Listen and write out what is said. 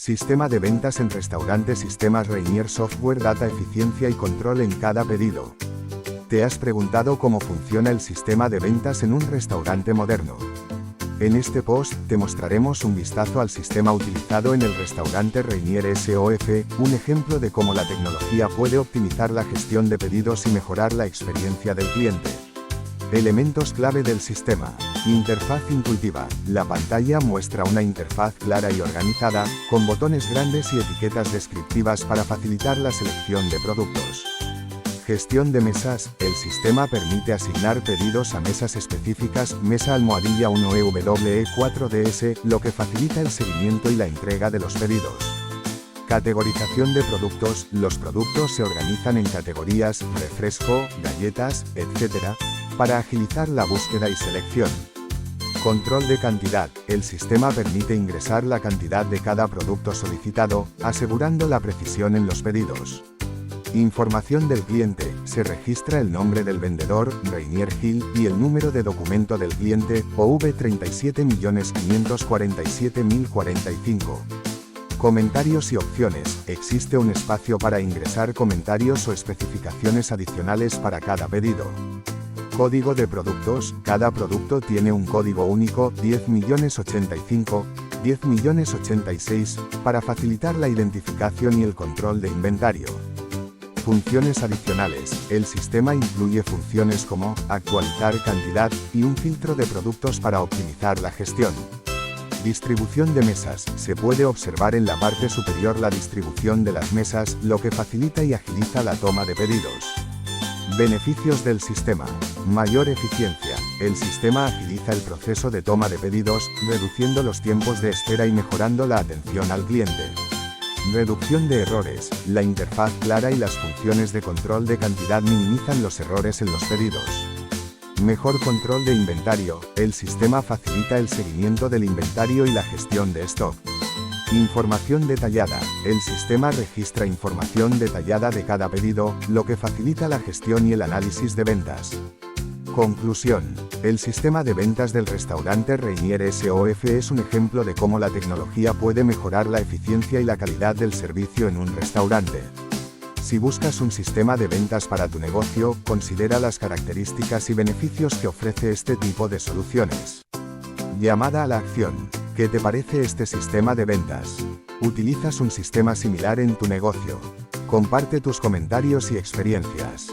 Sistema de ventas en restaurantes. Sistemas Reinier Software Data. Eficiencia y control en cada pedido. ¿Te has preguntado cómo funciona el sistema de ventas en un restaurante moderno? En este post, te mostraremos un vistazo al sistema utilizado en el restaurante Reinier Software, un ejemplo de cómo la tecnología puede optimizar la gestión de pedidos y mejorar la experiencia del cliente. Elementos clave del sistema. Interfaz intuitiva. La pantalla muestra una interfaz clara y organizada, con botones grandes y etiquetas descriptivas para facilitar la selección de productos. Gestión de mesas. El sistema permite asignar pedidos a mesas específicas, mesa almohadilla 1EWE4DS, lo que facilita el seguimiento y la entrega de los pedidos. Categorización de productos. Los productos se organizan en categorías, refresco, galletas, etc., para agilizar la búsqueda y selección. Control de cantidad. El sistema permite ingresar la cantidad de cada producto solicitado, asegurando la precisión en los pedidos. Información del cliente. Se registra el nombre del vendedor, Reinier Hill, y el número de documento del cliente, OV 37.547.045. Comentarios y opciones. Existe un espacio para ingresar comentarios o especificaciones adicionales para cada pedido. Código de productos. Cada producto tiene un código único, 10.085, 10.086, para facilitar la identificación y el control de inventario. Funciones adicionales. El sistema incluye funciones como actualizar cantidad y un filtro de productos para optimizar la gestión. Distribución de mesas. Se puede observar en la parte superior la distribución de las mesas, lo que facilita y agiliza la toma de pedidos. Beneficios del sistema. Mayor eficiencia. El sistema agiliza el proceso de toma de pedidos, reduciendo los tiempos de espera y mejorando la atención al cliente. Reducción de errores. La interfaz clara y las funciones de control de cantidad minimizan los errores en los pedidos. Mejor control de inventario. El sistema facilita el seguimiento del inventario y la gestión de stock. Información detallada. El sistema registra información detallada de cada pedido, lo que facilita la gestión y el análisis de ventas. Conclusión. El sistema de ventas del restaurante Reinier Software es un ejemplo de cómo la tecnología puede mejorar la eficiencia y la calidad del servicio en un restaurante. Si buscas un sistema de ventas para tu negocio, considera las características y beneficios que ofrece este tipo de soluciones. Llamada a la acción. ¿Qué te parece este sistema de ventas? ¿Utilizas un sistema similar en tu negocio? Comparte tus comentarios y experiencias.